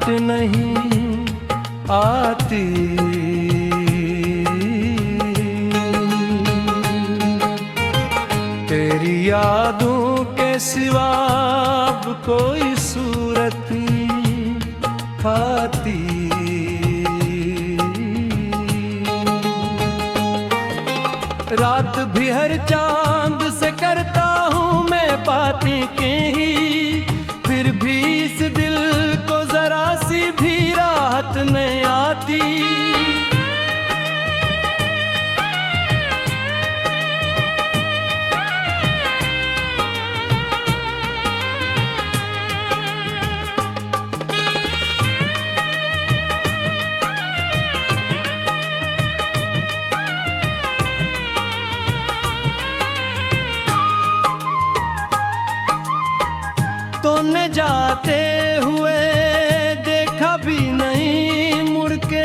आहट नहीं आती। तेरी यादों के सिवा अब कोई सूरत आती। रात भी हर चांद से करता हूँ मैं बातें कहीं, फिर भी इस दिल को जरा सी भी राहत नहीं आती। तूने जाते हुए देखा भी नहीं मुड़ के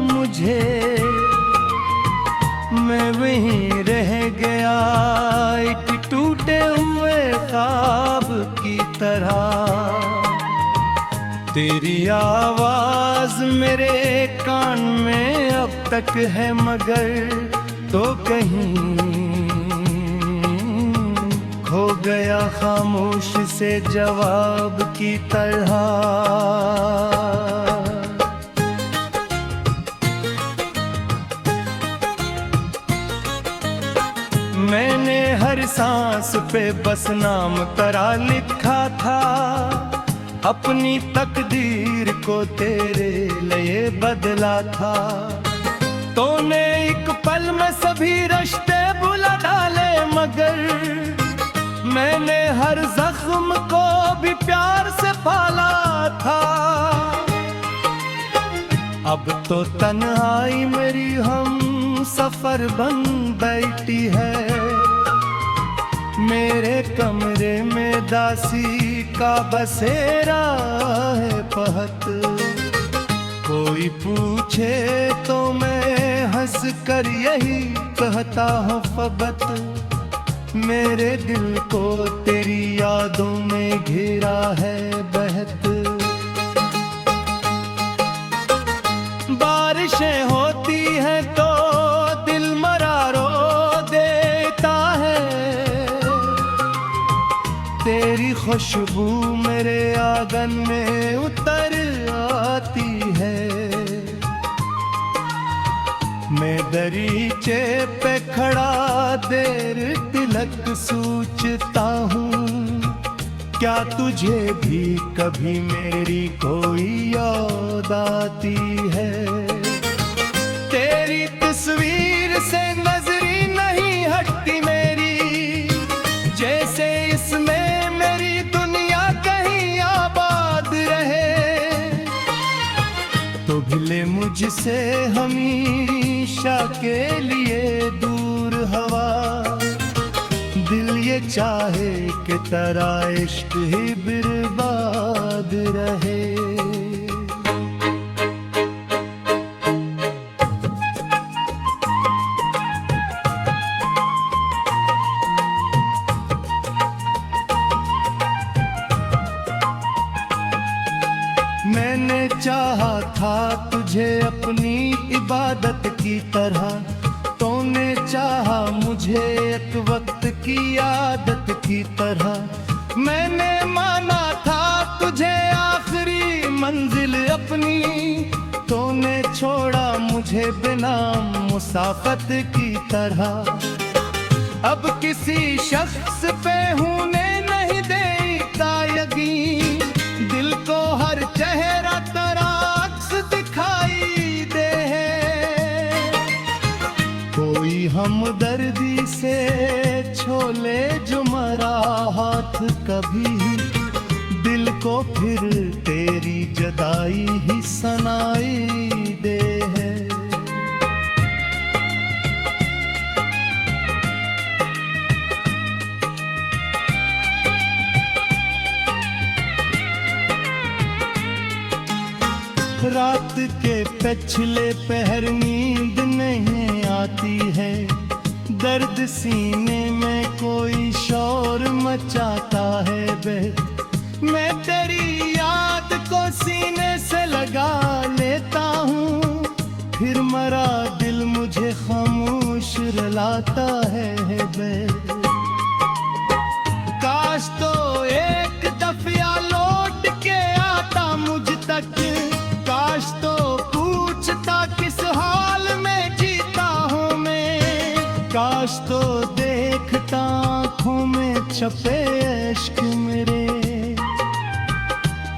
मुझे, मैं वहीं रह गया एक टूटे हुए ख्वाब की तरह। तेरी आवाज मेरे कान में अब तक है मगर तो कहीं हो गया खामोश से जवाब की तरह। मैंने हर सांस पे बस नाम तेरा लिखा था, अपनी तकदीर को तेरे लिए बदला था। तूने एक पल में सभी रिश्ते भुला डाले मगर मैंने हर जख्म को भी प्यार से पाला था। अब तो तन्हाई मेरी हम सफर बन बैठी है, मेरे कमरे में दासी का बसेरा है पहत। कोई पूछे तो मैं हंस कर यही कहता हूँ फकत, मेरे दिल को तेरी यादों में घेरा है बहत। बारिशें होती हैं तो दिल मरा रो देता है, तेरी खुशबू मेरे आंगन में उतर आती है। मैं दरीचे पे खड़ा देर तिलक सोचता हूँ, क्या तुझे भी कभी मेरी कोई याद आती है। तेरी तस्वीर से नजरी नहीं हटती मेरी, जैसे इसमें मेरी दुनिया कहीं आबाद रहे। तो भिले मुझसे हमेशा के लिए दूर हवा, दिल ये चाहे कि तेरा इश्क ही बर्बाद रहे। मैंने चाहा था तुझे अपनी इबादत की तरह, तूने चाहा मुझे एक वक्त की आदत की तरह। मैंने माना था तुझे आखिरी मंजिल अपनी, तूने छोड़ा मुझे बिना मुसाफत की तरह। अब किसी शख्स पे होने नहीं देता यकीन, दिल को हर चेहरा तेरा अक्स दिखाई दे। कोई हमदर्दी से छोले जो मरा हाथ कभी, दिल को फिर तेरी जुदाई ही सुनाई दे। रात के पिछले पहर नींद नहीं आती है, दर्द सीने में कोई शोर मचाता है बे। मैं तेरी याद को सीने से लगा लेता हूँ, फिर मरा दिल मुझे खामोश रुलाता है बेर। काश तो एक दफिया लौट के आता मुझ तक, काश तो पूछता किस हाल में जीता हूँ मैं, काश तो देखता आँखों में छपे अश्क मेरे,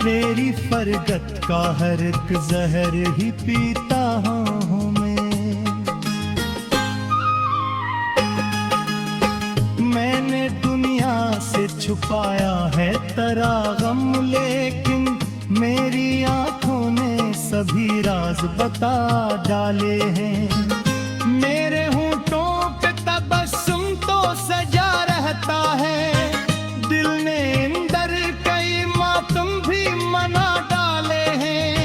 तेरी फरगत का हर एक जहर ही पीता हूँ मैं। मैंने दुनिया से छुपाया है तेरा गम, लेकिन मेरी आंखों ने सभी राज बता डाले हैं। मेरे होंठों पे तबस्सुम तो सजा रहता है, दिल ने अंदर कई मातम भी मना डाले हैं।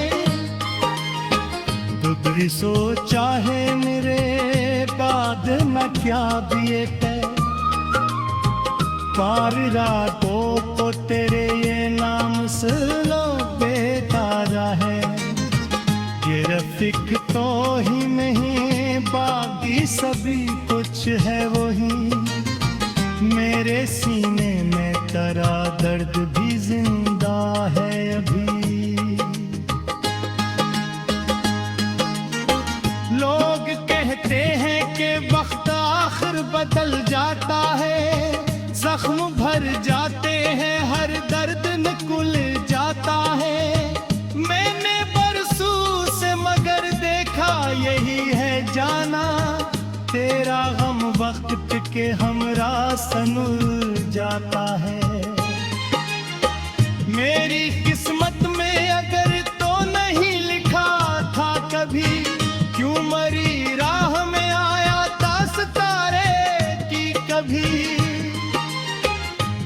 दुबरी सोचा है मेरे बाद न क्या बीए पे, पार रातों को तेरे ये नाम सुनो बेतारा है। ये रफीक तो ही नहीं बाकी सभी कुछ है वही, मेरे सीने में तेरा दर्द भी जिंदा है अभी। लोग कहते हैं कि वक्त आखिर बदल जाता है, जख्म भर जाते हैं, हर दर्द निकुल जाता है। मैंने बरसों से मगर देखा यही है जाना, तेरा गम वक्त के हमरा सनुल जाता है। मेरी किस्मत में अगर तो नहीं लिखा था कभी, क्यों मरी राह में आया था सितारे की कभी।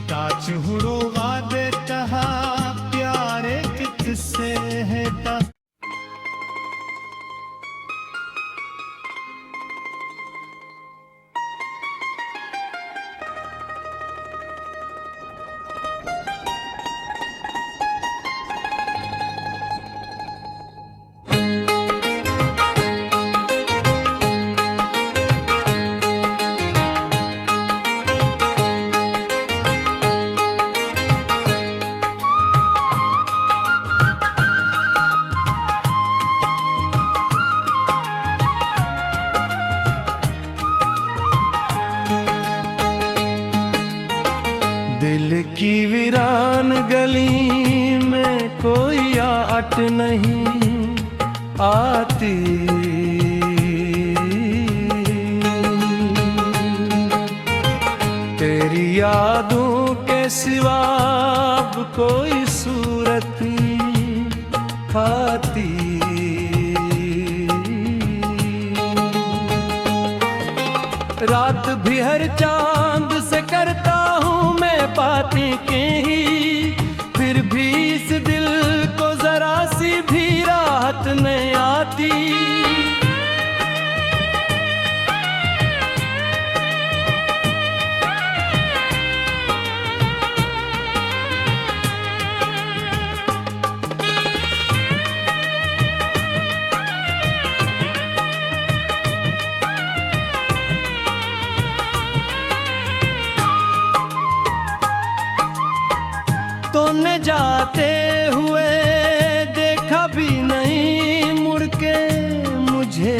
ताचहुरो वादे तहा प्यारे किससे है ता। दिल की वीरान गली में कोई आट नहीं आती, तेरी यादों के सिवा अब कोई सूरत आती। रात भी हर चांद से करता हूँ मैं बातें के ही, फिर भी इस दिल को जरा सी भी राहत नहीं आती। तूने जाते हुए देखा भी नहीं मुड़ के मुझे,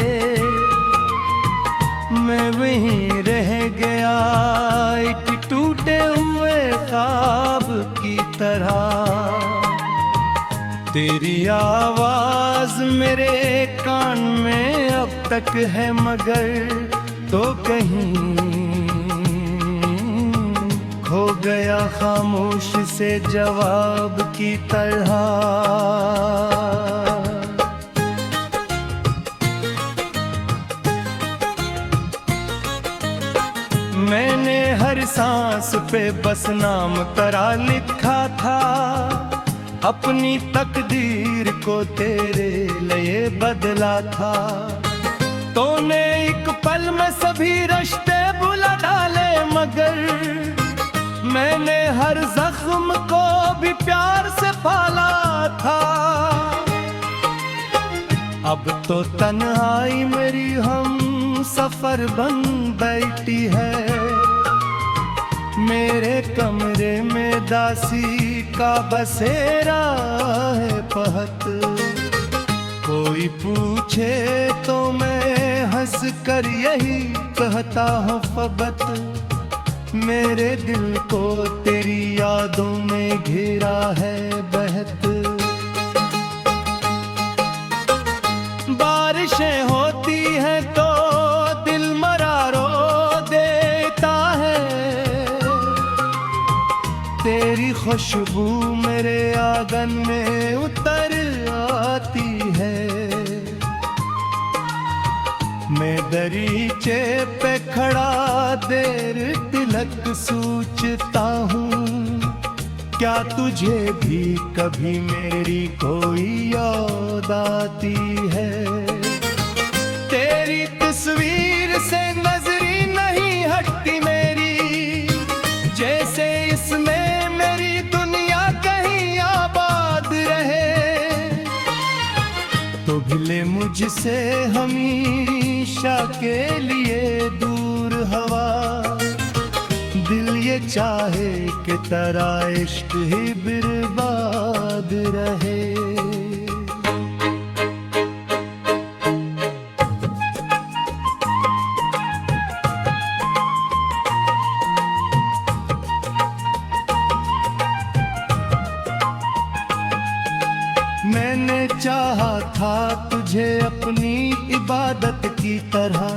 मैं वहीं रह गया एक टूटे हुए ख्वाब की तरह। तेरी आवाज मेरे कान में अब तक है मगर तो कहीं खो गया खामोश से जवाब की तरह। मैंने हर सांस पे बस नाम तेरा लिखा था, अपनी तकदीर को तेरे लिए बदला था। तूने एक पल में सभी रिश्ते भुला डाले मगर मैंने हर जख्म को भी प्यार से पाला था। अब तो तन्हाई मेरी हम सफर बन बैठी है। मेरे कमरे में दासी का बसेरा है पहत। कोई पूछे तो मैं हंस कर यही कहता हूँ फकत मेरे दिल को तेरी यादों में घिरा है बहत। बारिशें होती हैं तो दिल मरा रो देता है। तेरी खुशबू मेरे आंगन में उतर आती है। मैं दरीचे पे खड़ा देर तिलक सोचता हूँ। क्या तुझे भी कभी मेरी कोई याद आती है? तेरी तस्वीर से नजरी नहीं हटती मेरी, जैसे इसमें मेरी दुनिया कहीं आबाद रहे। तो भिले मुझसे हमेशा के लिए दूर हवा। दिल ये चाहे कि तेरा इश्क ही बर्बाद रहे। मैंने चाहा था तुझे अपनी इबादत की तरह।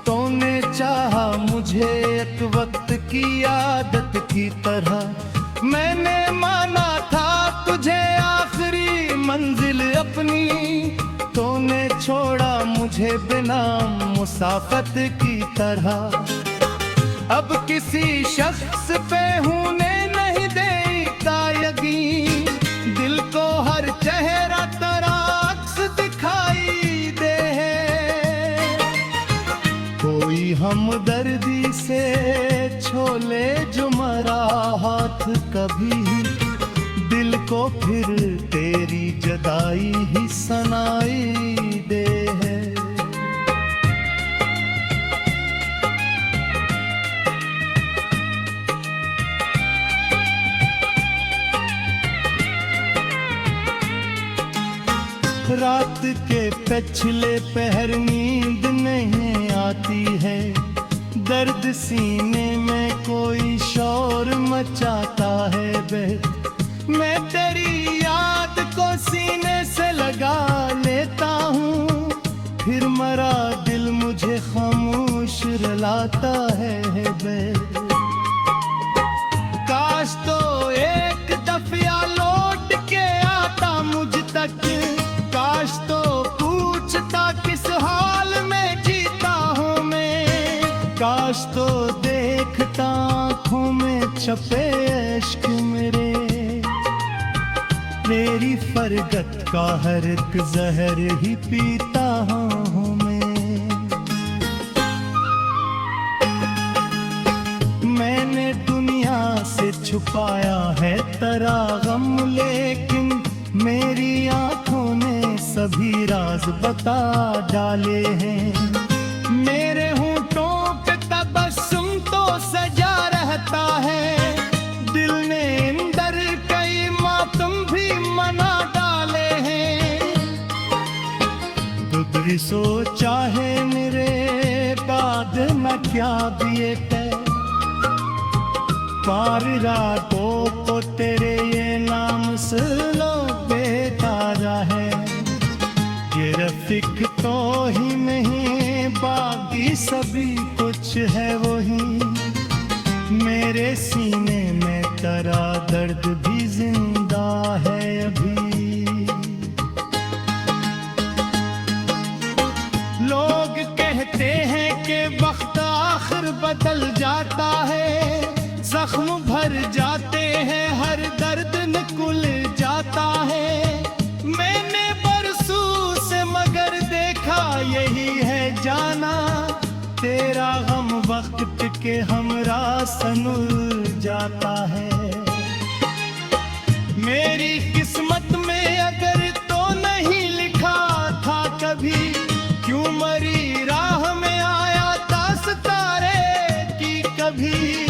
तूने चाहा मुझे एक वक्त की आदत की तरह। मैंने माना था तुझे आखिरी मंजिल अपनी। तूने छोड़ा मुझे बिना मुसाफत की तरह। अब किसी शख्स पे होने नहीं देता यकीन। दिल को हर चेहरा तेरा अक्स दिखाई दे है। कोई हमदर्दी से छोले जो मरा हाथ कभी। दिल को फिर तेरी जुदाई ही सुनाई दे है। रात के पिछले पहर नींद नहीं आती है। दर्द सीने में कोई शोर मचाता है बे। मैं तेरी याद को सीने से लगा लेता हूँ। फिर मरा दिल मुझे खामोश रुलाता है बे। काश तो एक दफिया लौट के आता मुझ तक। काश तो पूछता किस हाल में जीता हूँ मैं। काश तो देखता आँखों में छपे इश्क मेरे। तेरी फरगत का हर एक जहर ही पीता हूँ मैं। मैंने दुनिया से छुपाया है तेरा गम, लेकिन मेरी आंखों ने सभी राज बता डाले हैं। मेरे होंठों पे तबस्सुम तो सजा रहता है। दिल ने अंदर कई मातम भी मना डाले हैं। तुझ सोचा है मेरे बाद मैं क्या दिए थे। पार रातों को तेरे ये नाम सुनो बेताजा है। ये रफिक तो ही नहीं बाकी सभी कुछ है वही। मेरे सीने में तेरा दर्द भी जिंदा है अभी। लोग कहते हैं कि वक्त आखिर बदल जाता है। जख्म भर जाते हैं, हर दर्द निकुल जाता है। मैंने बरसों से मगर देखा यही है जाना। तेरा गम वक्त के हमरा सनुल जा आता है। मेरी किस्मत में अगर तो नहीं लिखा था कभी, क्यों मरी राह में आया था सितारे की कभी।